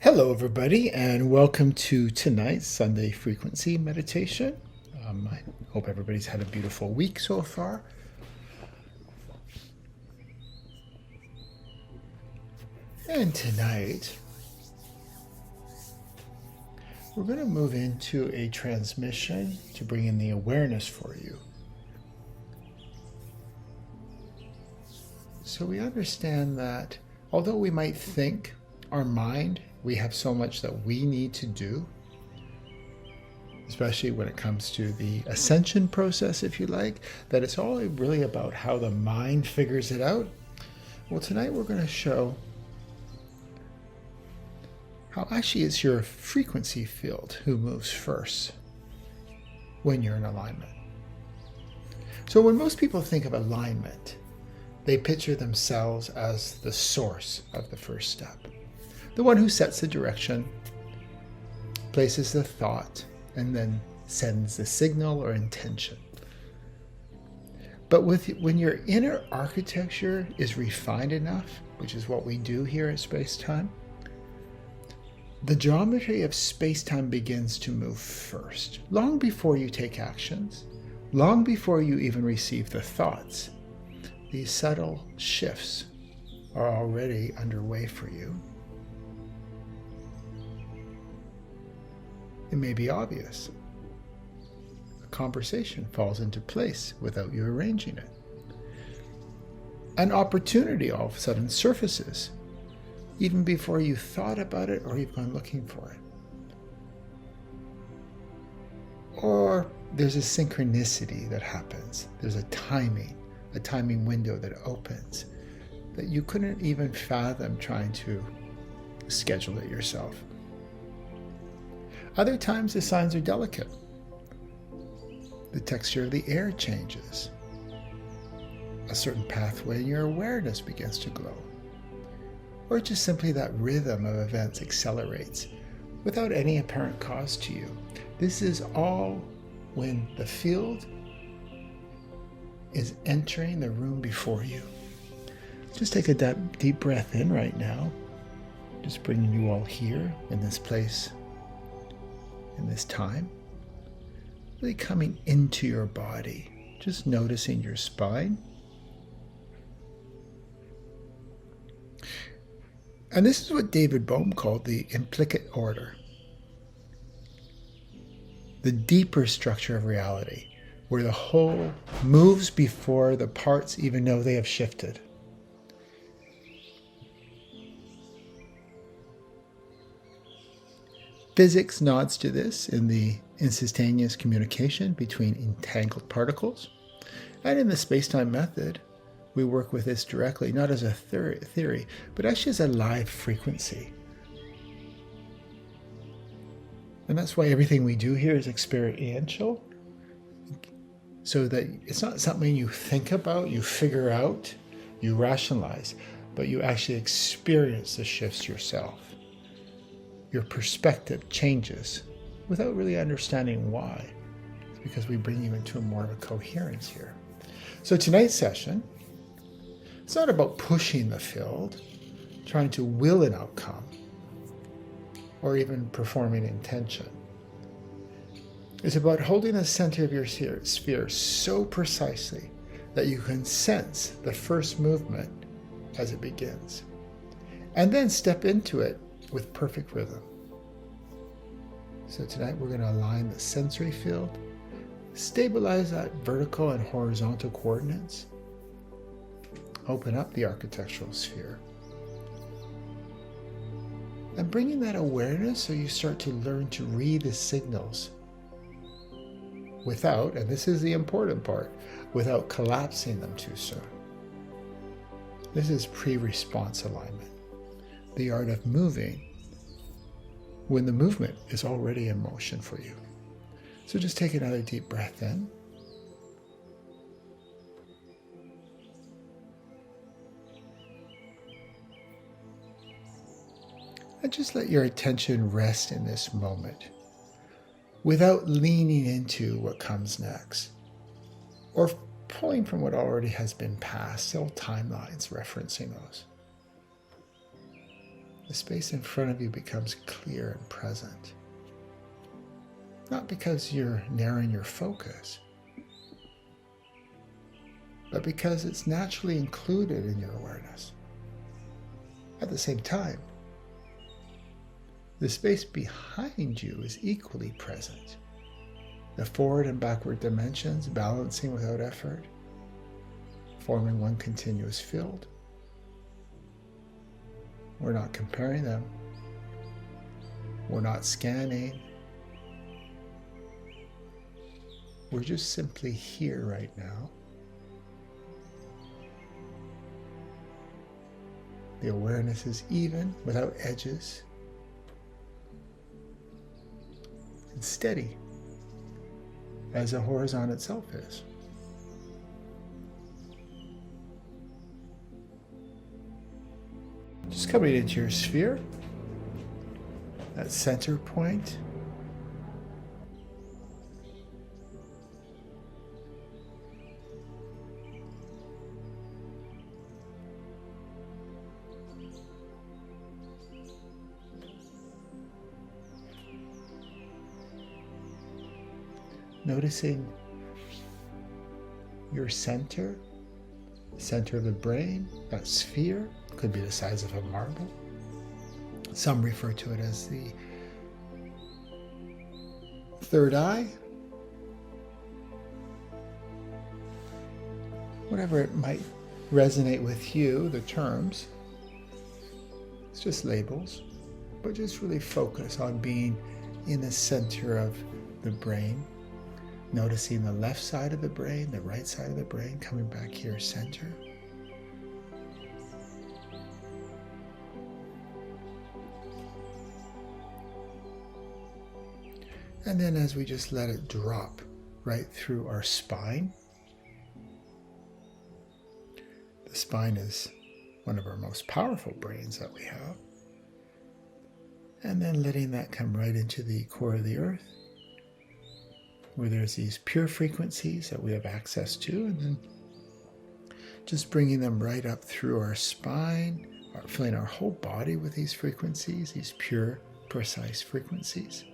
Hello, everybody, and welcome to tonight's Sunday Frequency Meditation. I hope everybody's had a beautiful week so far. And tonight, we're going to move into a transmission to bring in the awareness for you. So we understand that although we might think our mind, we have so much that we need to do, especially when it comes to the ascension process, if you like, that it's all really about how the mind figures it out. Well, tonight we're going to show how actually it's your frequency field who moves first when you're in alignment. So when most people think of alignment, they picture themselves as the source of the first step, the one who sets the direction, places the thought, and then sends the signal or intention. But when your inner architecture is refined enough, which is what we do here at Space-Time, the geometry of space-time begins to move first, long before you take actions, long before you even receive the thoughts. These subtle shifts are already underway for you. It may be obvious. A conversation falls into place without you arranging it. An opportunity all of a sudden surfaces, even before you thought about it or you've gone looking for it. Or there's a synchronicity that happens. There's a timing window that opens that you couldn't even fathom trying to schedule it yourself. Other times the signs are delicate. The texture of the air changes. A certain pathway in your awareness begins to glow. Or just simply that rhythm of events accelerates without any apparent cause to you. This is all when the field is entering the room before you. Just take a deep breath in right now. Just bringing you all here in this place, in this time. Really coming into your body. Just noticing your spine. And this is what David Bohm called the implicit order. The deeper structure of reality, where the whole moves before the parts even know they have shifted. Physics nods to this in the instantaneous communication between entangled particles. And in the space-time method, we work with this directly, not as a theory, but actually as a live frequency. And that's why everything we do here is experiential, so that it's not something you think about, you figure out, you rationalize, but you actually experience the shifts yourself. Your perspective changes without really understanding why. It's because we bring you into more of a coherence here. So tonight's session, it's not about pushing the field, trying to will an outcome, or even performing intention. It's about holding the center of your sphere so precisely that you can sense the first movement as it begins, and then step into it with perfect rhythm. So tonight we're going to align the sensory field, stabilize that vertical and horizontal coordinates, open up the architectural sphere, and bring in that awareness so you start to learn to read the signals without, and this is the important part, without collapsing them too soon. This is pre-response alignment, the art of moving when the movement is already in motion for you. So just take another deep breath in. And just let your attention rest in this moment without leaning into what comes next or pulling from what already has been passed, old timelines referencing those. the space in front of you becomes clear and present. Not because you're narrowing your focus, but because it's naturally included in your awareness. At the same time, the space behind you is equally present. The forward and backward dimensions balancing without effort, forming one continuous field. We're not comparing them. We're not scanning. We're just simply here right now. The awareness is even, without edges, and steady, as the horizon itself is. Just coming into your sphere, that center point. Noticing your center of the brain, that sphere, could be the size of a marble. Some refer to it as the third eye. Whatever it might resonate with you, the terms, it's just labels, but just really focus on being in the center of the brain. Noticing the left side of the brain, the right side of the brain, coming back here, center. And then as we just let it drop right through our spine. The spine is one of our most powerful brains that we have. And then letting that come right into the core of the earth, where there's these pure frequencies that we have access to, and then just bringing them right up through our spine, filling our whole body with these frequencies, these pure, precise frequencies,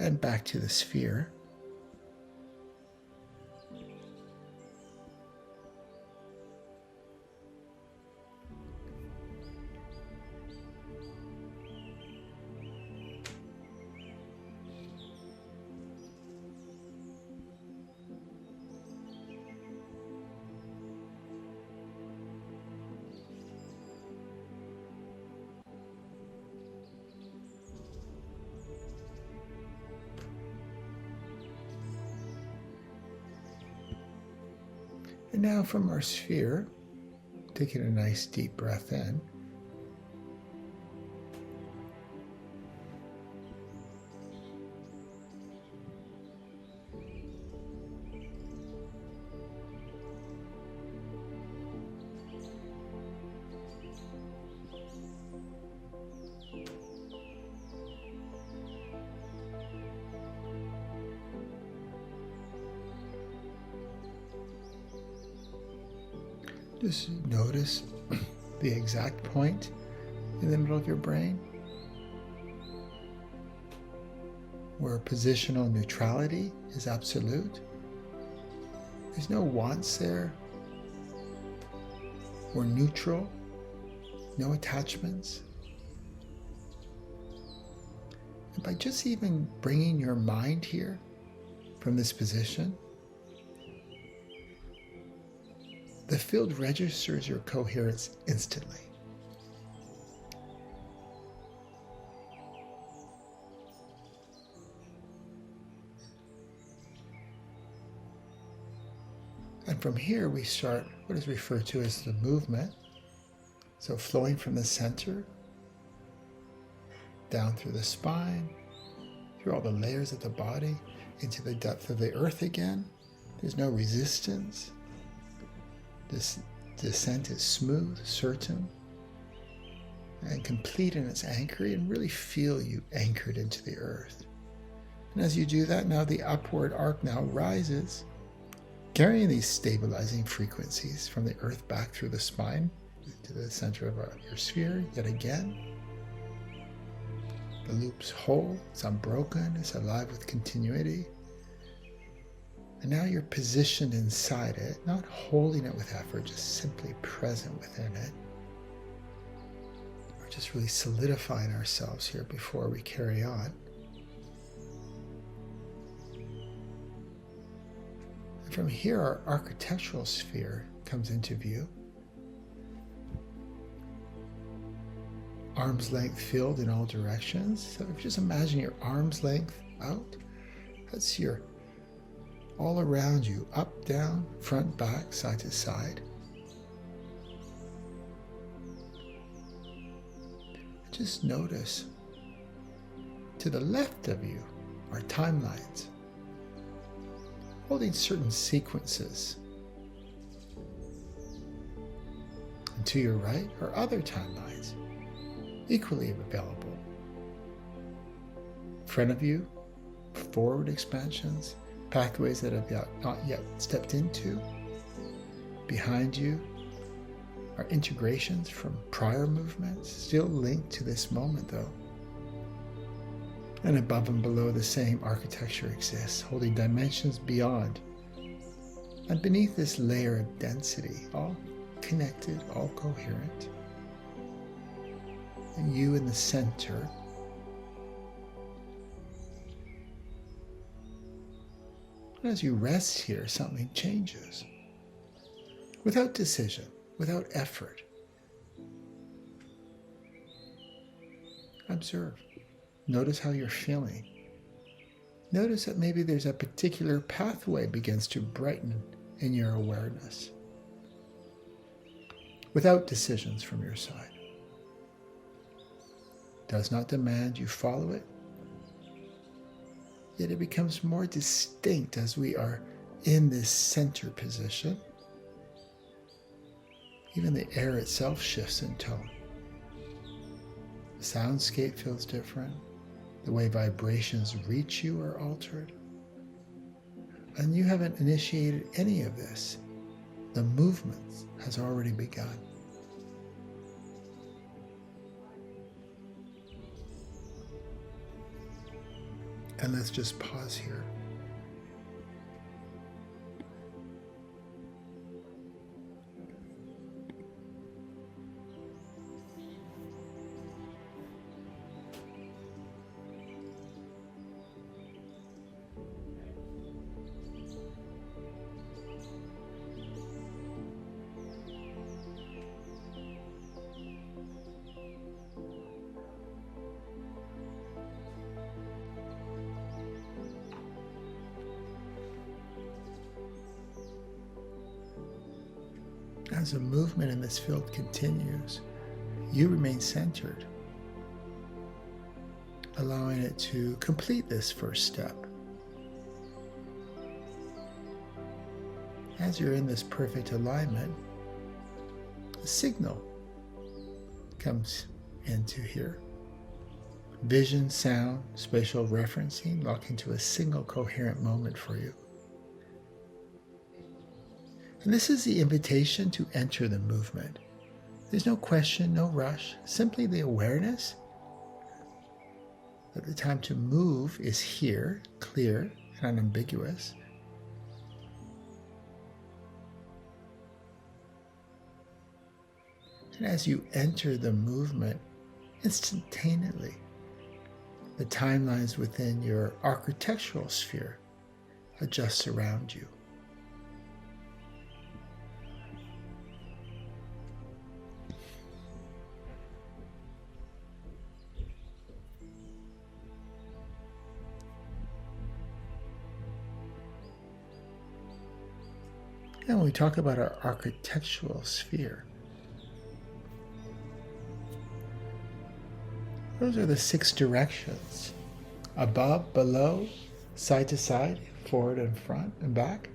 and back to the sphere. And now from our sphere, taking a nice deep breath in. Just notice the exact point in the middle of your brain where positional neutrality is absolute. There's no wants there. We're neutral, no attachments. And by just even bringing your mind here from this position, the field registers your coherence instantly. And from here we start what is referred to as the movement. So flowing from the center, down through the spine, through all the layers of the body, into the depth of the earth again. There's no resistance. This descent is smooth, certain, and complete in its anchoring, and really feel you anchored into the earth. And as you do that, now the upward arc now rises, carrying these stabilizing frequencies from the earth back through the spine to the center of your sphere yet again. The loop's whole, it's unbroken, it's alive with continuity. And now you're positioned inside it, not holding it with effort, just simply present within it. We're just really solidifying ourselves here before we carry on. And from here, our architectural sphere comes into view. Arm's length field in all directions. So if you just imagine your arm's length out, that's your all around you, up, down, front, back, side to side. Just notice to the left of you are timelines, holding certain sequences. And to your right are other timelines, equally available. In front of you, forward expansions, pathways that have not yet stepped into. Behind you are integrations from prior movements, still linked to this moment though. And above and below, the same architecture exists, holding dimensions beyond. And beneath this layer of density, all connected, all coherent. And you in the center. As you rest here, something changes. Without decision, without effort. Observe. Notice how you're feeling. Notice that maybe there's a particular pathway begins to brighten in your awareness. Without decisions from your side. Does not demand you follow it. Yet it becomes more distinct as we are in this center position. Even the air itself shifts in tone. The soundscape feels different. The way vibrations reach you are altered. And you haven't initiated any of this. The movement has already begun. And let's just pause here. As the movement in this field continues, you remain centered, allowing it to complete this first step. As you're in this perfect alignment, a signal comes into here. Vision, sound, spatial referencing lock into a single coherent moment for you. And this is the invitation to enter the movement. There's no question, no rush, simply the awareness that the time to move is here, clear and unambiguous. And as you enter the movement, instantaneously, the timelines within your architectural sphere adjust around you. And when we talk about our architectural sphere, those are the 6 directions: above, below, side to side, forward and front and back.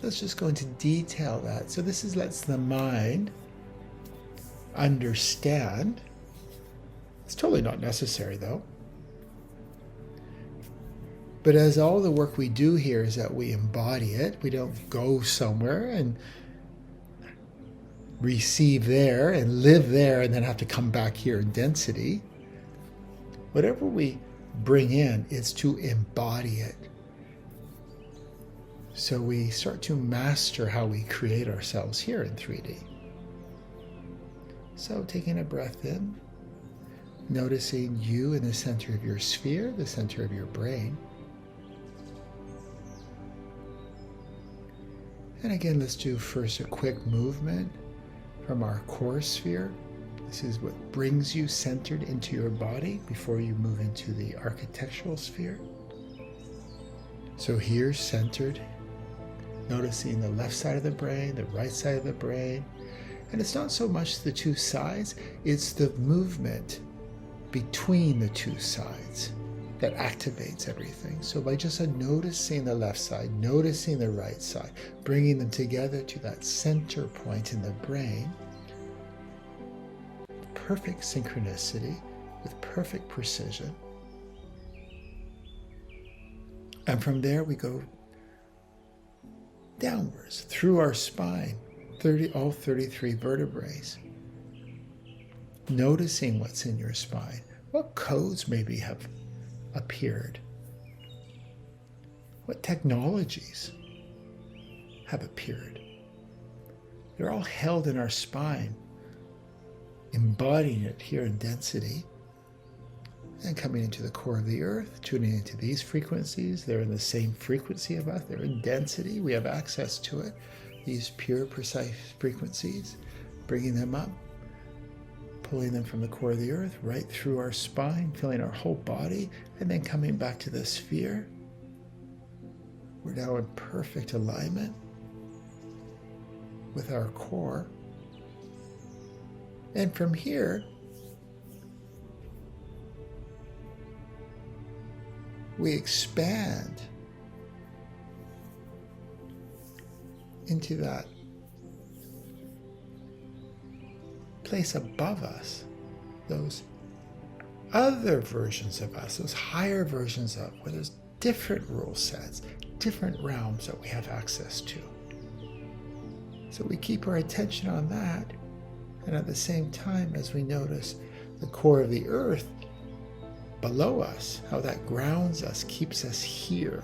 Let's just go into detail that. So this lets the mind understand. It's totally not necessary though. But as all the work we do here is that we embody it, we don't go somewhere and receive there and live there and then have to come back here in density. Whatever we bring in is to embody it. So we start to master how we create ourselves here in 3D. So taking a breath in, noticing you in the center of your sphere, the center of your brain. And again, let's do first a quick movement from our core sphere. This is what brings you centered into your body before you move into the architectural sphere. So here, centered, noticing the left side of the brain, the right side of the brain. And it's not so much the two sides, it's the movement between the two sides that activates everything. So by just noticing the left side, noticing the right side, bringing them together to that center point in the brain, perfect synchronicity with perfect precision. And from there we go downwards through our spine, all 33 vertebrae. Noticing what's in your spine, what codes maybe have appeared, what technologies have appeared. They're all held in our spine, embodying it here in density, and coming into the core of the earth, tuning into these frequencies. They're in the same frequency of us. They're in density. We have access to it. These pure, precise frequencies, bringing them up, pulling them from the core of the earth right through our spine, filling our whole body, and then coming back to the sphere. We're now in perfect alignment with our core. And from here, we expand into that place above us, those other versions of us, those higher versions of, where there's different rule sets, different realms that we have access to. So we keep our attention on that, and at the same time, as we notice the core of the earth below us, how that grounds us, keeps us here.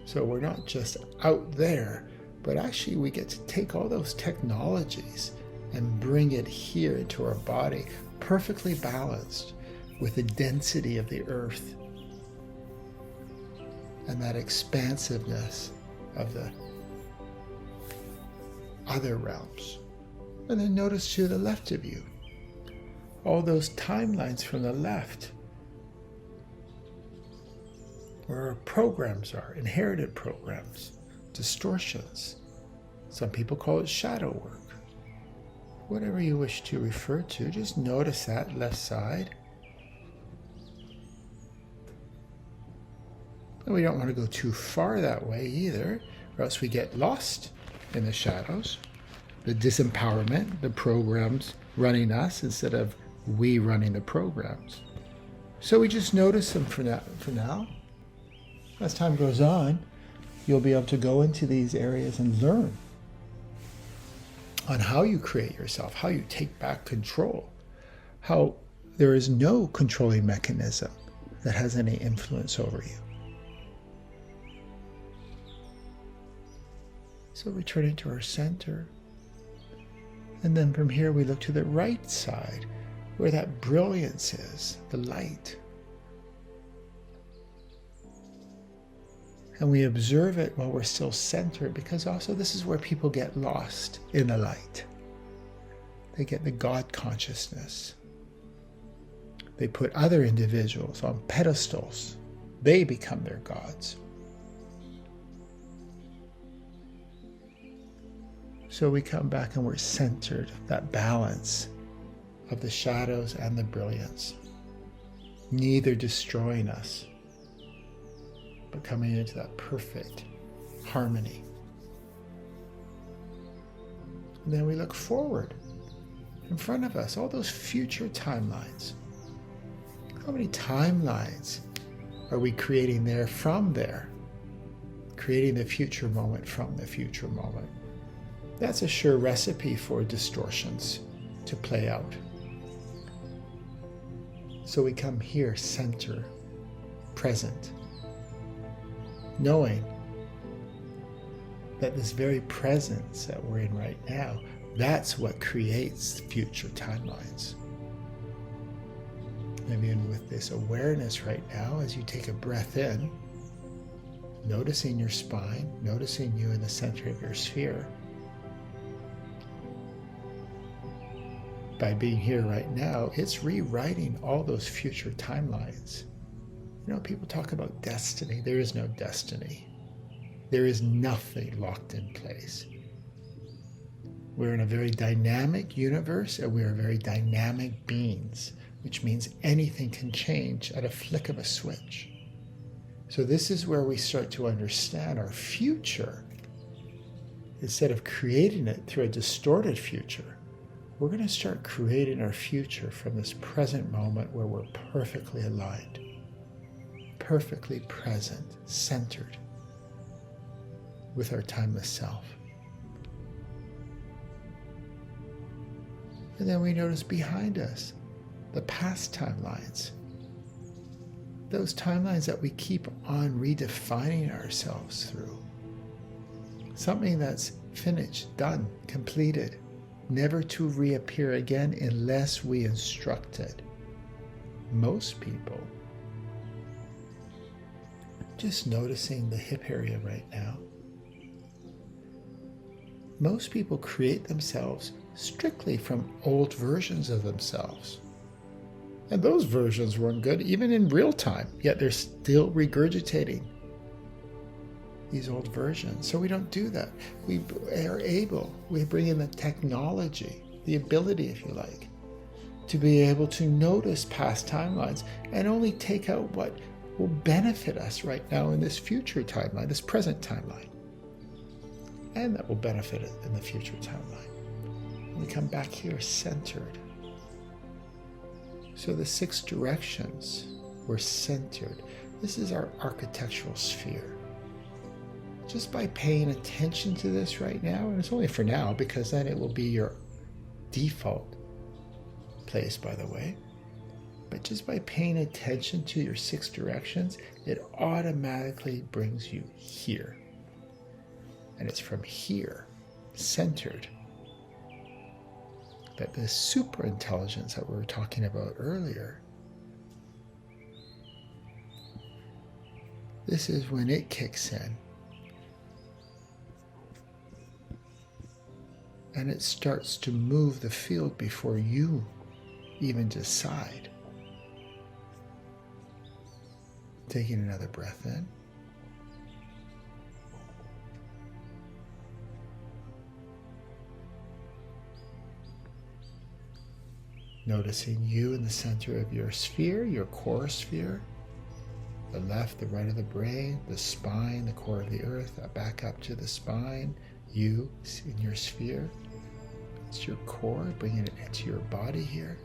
So we're not just out there, but actually we get to take all those technologies and bring it here into our body, perfectly balanced with the density of the earth and that expansiveness of the other realms. And then notice to the left of you, all those timelines from the left, where our programs are, inherited programs, distortions. Some people call it shadow work. Whatever you wish to refer to, just notice that left side. And we don't want to go too far that way either, or else we get lost in the shadows. The disempowerment, the programs running us instead of we running the programs. So we just notice them for now. As time goes on, you'll be able to go into these areas and learn on how you create yourself, how you take back control, how there is no controlling mechanism that has any influence over you. So returning to our center. And then from here we look to the right side, where that brilliance is, the light. And we observe it while we're still centered, because also this is where people get lost in the light. They get the God consciousness. They put other individuals on pedestals. They become their gods. So we come back and we're centered, that balance of the shadows and the brilliance, neither destroying us, but coming into that perfect harmony. And then we look forward in front of us, all those future timelines. How many timelines are we creating there from there? Creating the future moment from the future moment. That's a sure recipe for distortions to play out. So we come here, center, present, knowing that this very presence that we're in right now, that's what creates future timelines. And even with this awareness right now, as you take a breath in, noticing your spine, noticing you in the center of your sphere, by being here right now, it's rewriting all those future timelines. You know, people talk about destiny. There is no destiny. There is nothing locked in place. We're in a very dynamic universe, and we are very dynamic beings, which means anything can change at a flick of a switch. So this is where we start to understand our future. Instead of creating it through a distorted future, we're going to start creating our future from this present moment where we're perfectly aligned, perfectly present, centered with our timeless self. And then we notice behind us the past timelines. Those timelines that we keep on redefining ourselves through. Something that's finished, done, completed, never to reappear again unless we instruct it. Most people, just noticing the hip area right now, most people create themselves strictly from old versions of themselves. And those versions weren't good even in real time, yet they're still regurgitating these old versions. So we don't do that. We bring in the technology, the ability, if you like, to be able to notice past timelines and only take out what will benefit us right now in this future timeline, this present timeline. And that will benefit it in the future timeline. And we come back here centered. So the 6 directions were centered. This is our architectural sphere. Just by paying attention to this right now, and it's only for now because then it will be your default place, by the way. But just by paying attention to your 6 directions, it automatically brings you here. And it's from here, centered, that this super intelligence that we were talking about earlier, this is when it kicks in. And it starts to move the field before you even decide. Taking another breath in. Noticing you in the center of your sphere, your core sphere, the left, the right of the brain, the spine, the core of the earth, back up to the spine, you in your sphere. It's your core, bringing it into your body here.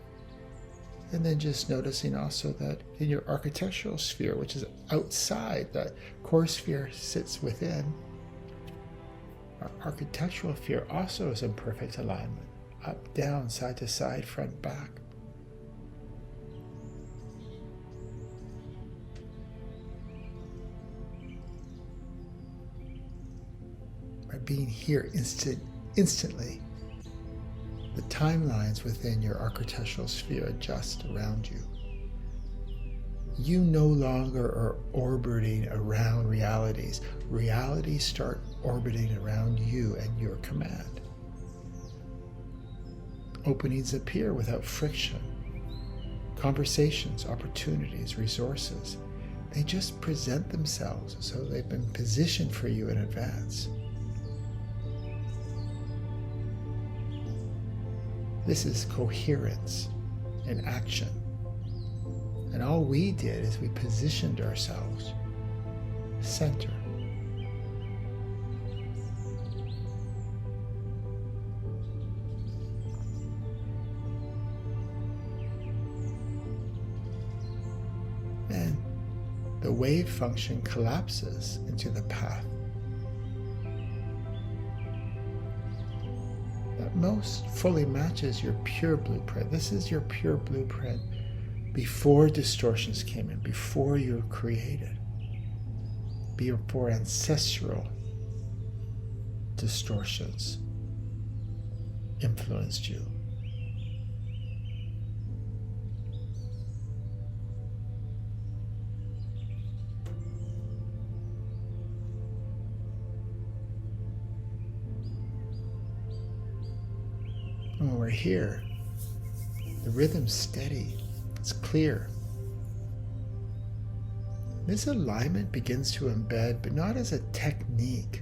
And then just noticing also that in your architectural sphere, which is outside, that core sphere sits within. Our architectural sphere also is in perfect alignment. Up, down, side to side, front, back. By being here instantly, the timelines within your architectural sphere adjust around you. You no longer are orbiting around realities. Realities start orbiting around you and your command. Openings appear without friction. Conversations, opportunities, resources, they just present themselves as though they've been positioned for you in advance. This is coherence in action. And all we did is we positioned ourselves center. And the wave function collapses into the path that most fully matches your pure blueprint. This is your pure blueprint before distortions came in, before you were created, before ancestral distortions influenced you. When we're here, the rhythm's steady, it's clear. This alignment begins to embed, but not as a technique,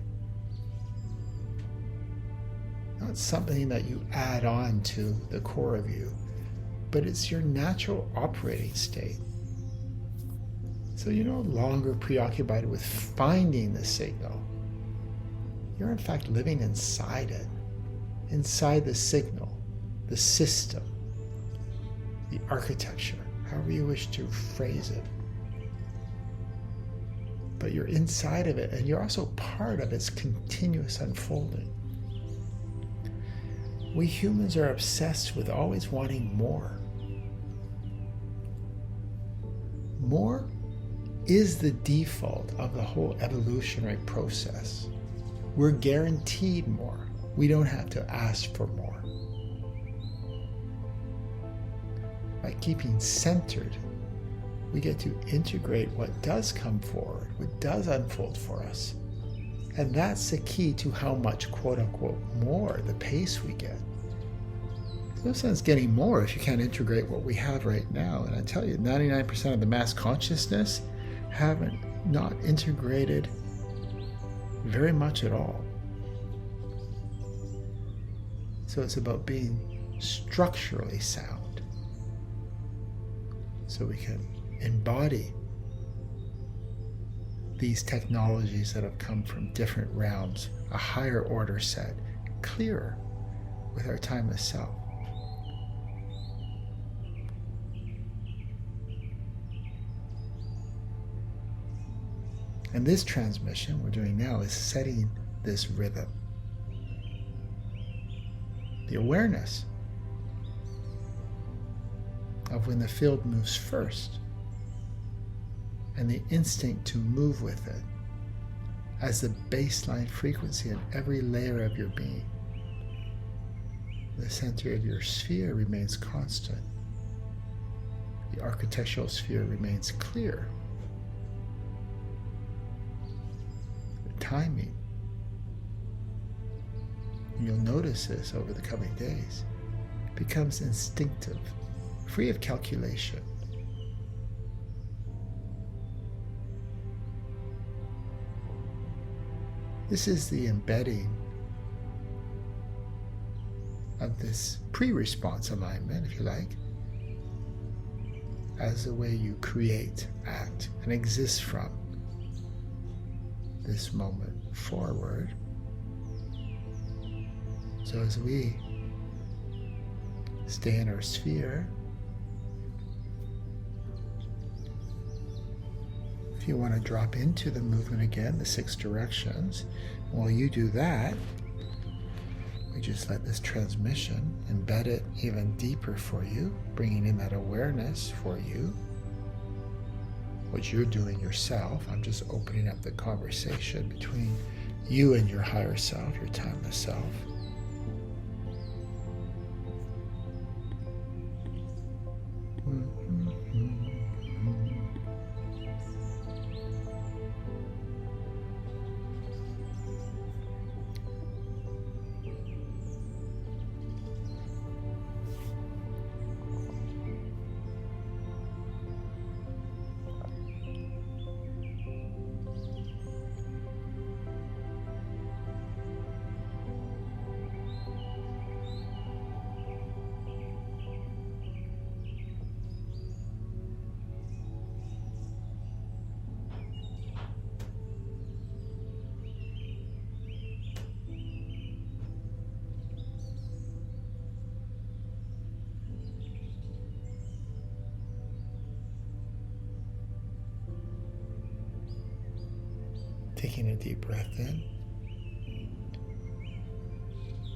not something that you add on to the core of you, but it's your natural operating state. So you're no longer preoccupied with finding the signal. You're in fact living inside it, inside the signal, the system, the architecture, however you wish to phrase it. But you're inside of it, and you're also part of its continuous unfolding. We humans are obsessed with always wanting more. More is the default of the whole evolutionary process. We're guaranteed more. We don't have to ask for more. By keeping centered, we get to integrate what does come forward, what does unfold for us. And that's the key to how much, quote unquote, more, the pace we get. There's no sense getting more if you can't integrate what we have right now. And I tell you, 99% of the mass consciousness haven't not integrated very much at all. So it's about being structurally sound, so we can embody these technologies that have come from different realms, a higher order set, clearer with our timeless self. And this transmission we're doing now is setting this rhythm. The awareness of when the field moves first, and the instinct to move with it as the baseline frequency in every layer of your being. The center of your sphere remains constant. The architectural sphere remains clear. The timing, and you'll notice this over the coming days, becomes instinctive, free of calculation. This is the embedding of this pre-response alignment, if you like, as the way you create, act, and exist from this moment forward. So as we stay in our sphere, if you want to drop into the movement again, the 6 directions, while you do that, we just let this transmission embed it even deeper for you, bringing in that awareness for you, what you're doing yourself. I'm just opening up the conversation between you and your higher self, your timeless self. Taking a deep breath in,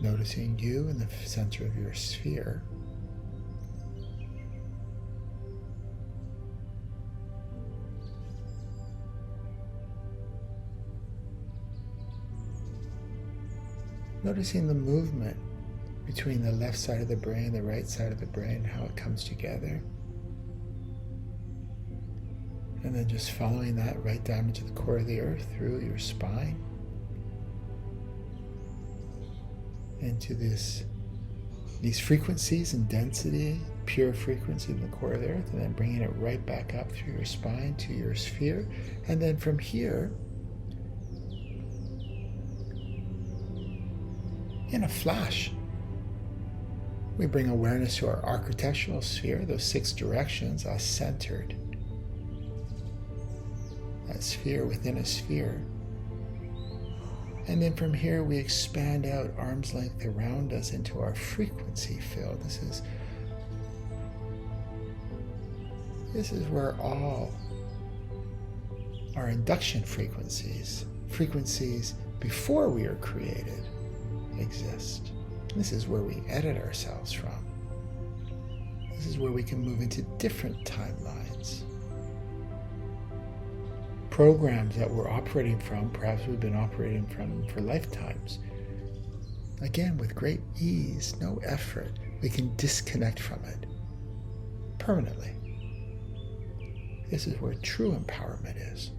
noticing you in the center of your sphere, Noticing the movement between the left side of the brain and the right side of the brain, how it comes together. And then just following that right down into the core of the earth, through your spine, into these frequencies and density, pure frequency in the core of the earth, and then bringing it right back up through your spine to your sphere. And then from here, in a flash, we bring awareness to our architectural sphere, those 6 directions, all centered. That sphere within a sphere. And then from here we expand out arm's length around us into our frequency field. This is where all our induction frequencies before we are created, exist. This is where we edit ourselves from. This is where we can move into different timelines. Programs that we're operating from, perhaps we've been operating from for lifetimes. Again, with great ease, no effort, we can disconnect from it permanently. This is where true empowerment is.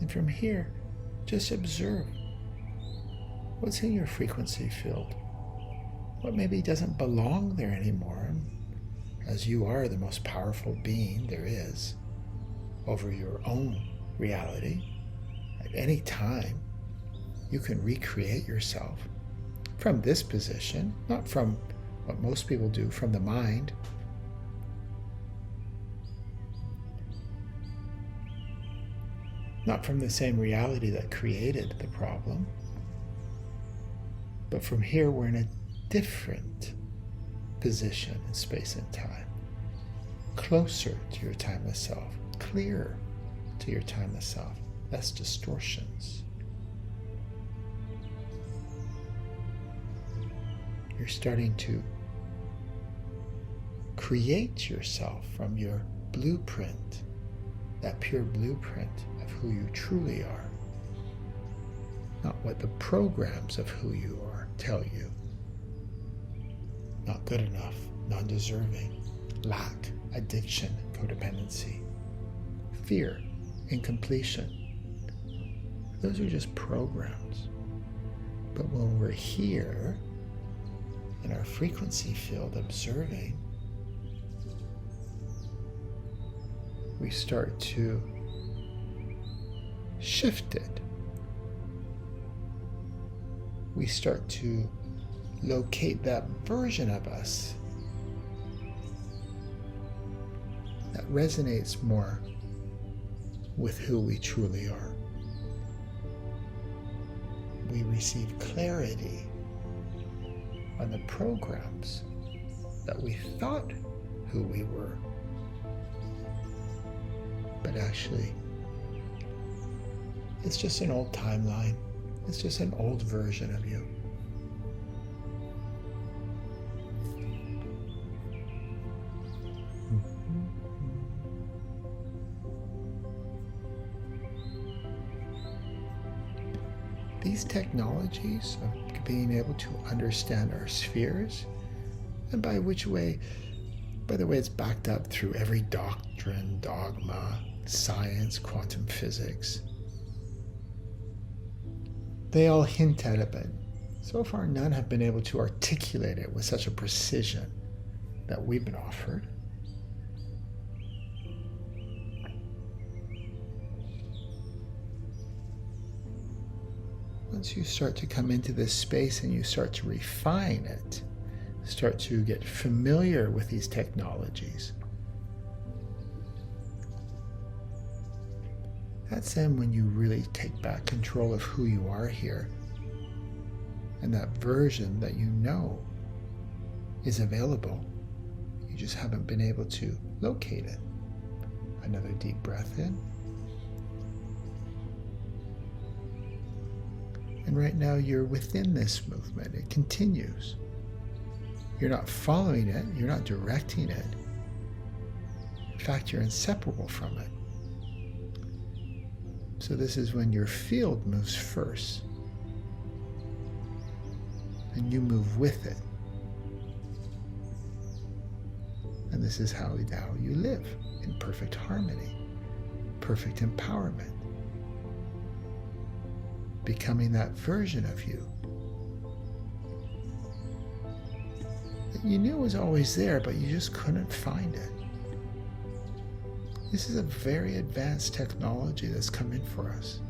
And from here, just observe what's in your frequency field. What maybe doesn't belong there anymore, as you are the most powerful being there is over your own reality. At any time, you can recreate yourself from this position, not from what most people do, from the mind. Not from the same reality that created the problem. But from here, we're in a different position in space and time. Closer to your timeless self. Clearer to your timeless self. Less distortions. You're starting to create yourself from your blueprint, that pure blueprint of who you truly are. Not what the programs of who you are tell you. Not good enough, non-deserving, lack, addiction, codependency, fear, incompletion. Those are just programs. But when we're here in our frequency field observing, we start to shift it. We start to locate that version of us that resonates more with who we truly are. We receive clarity on the programs that we thought who we were, but actually it's just an old timeline. It's just an old version of you. These technologies of being able to understand our spheres, and by the way, it's backed up through every doctrine, dogma, science, quantum physics. They all hint at it, but so far none have been able to articulate it with such a precision that we've been offered. Once you start to come into this space and you start to refine it, start to get familiar with these technologies, that's then when you really take back control of who you are here. And that version that you know is available. You just haven't been able to locate it. Another deep breath in. And right now you're within this movement. It continues. You're not following it. You're not directing it. In fact, you're inseparable from it. So this is when your field moves first. and you move with it. And this is how now you live in perfect harmony, perfect empowerment, becoming that version of you that you knew was always there, but you just couldn't find it. This is a very advanced technology that's come in for us.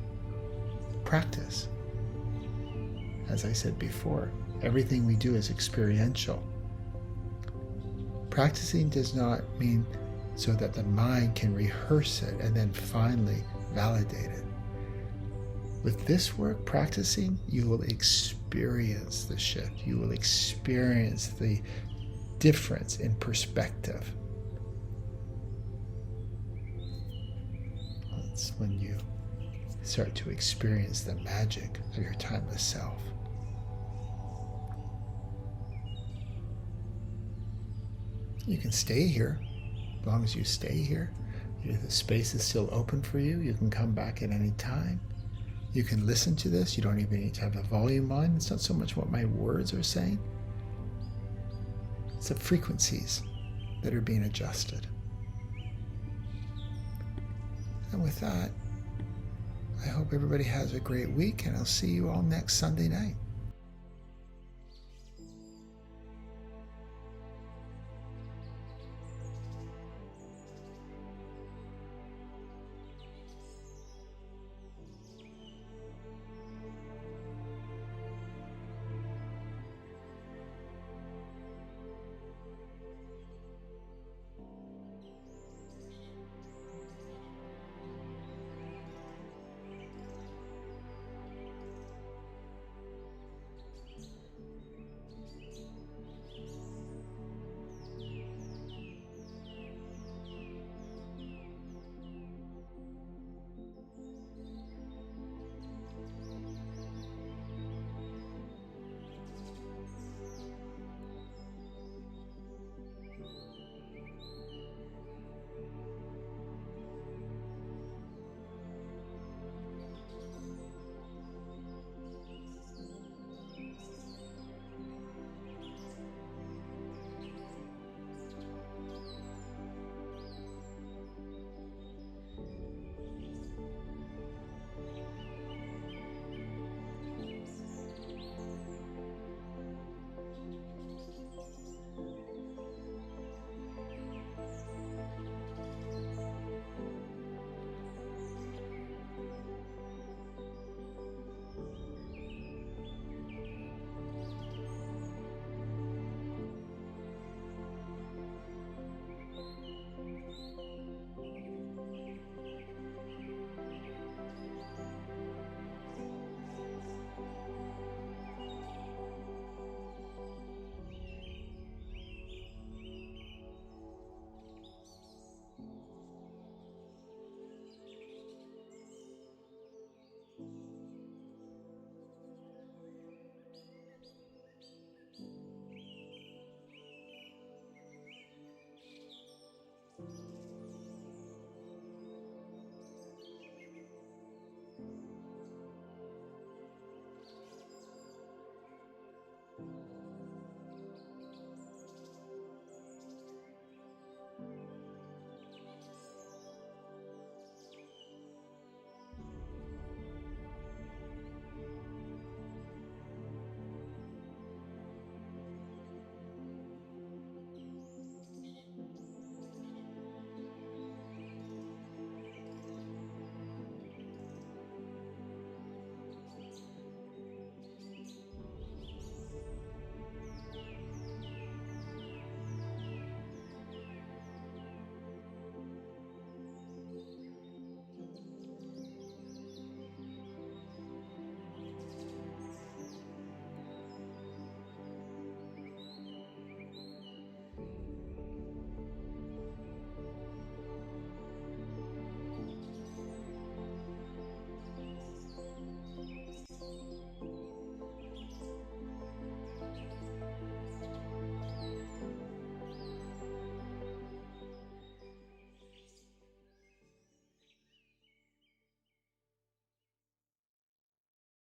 Practice. As I said before, everything we do is experiential. Practicing does not mean so that the mind can rehearse it and then finally validate it. With this work, practicing, you will experience the shift. You will experience the difference in perspective. That's when you start to experience the magic of your timeless self. You can stay here. As long as you stay here, the space is still open for you. You can come back at any time. You can listen to this. You don't even need to have the volume on. It's not so much what my words are saying. It's the frequencies that are being adjusted. And with that, I hope everybody has a great week, and I'll see you all next Sunday night.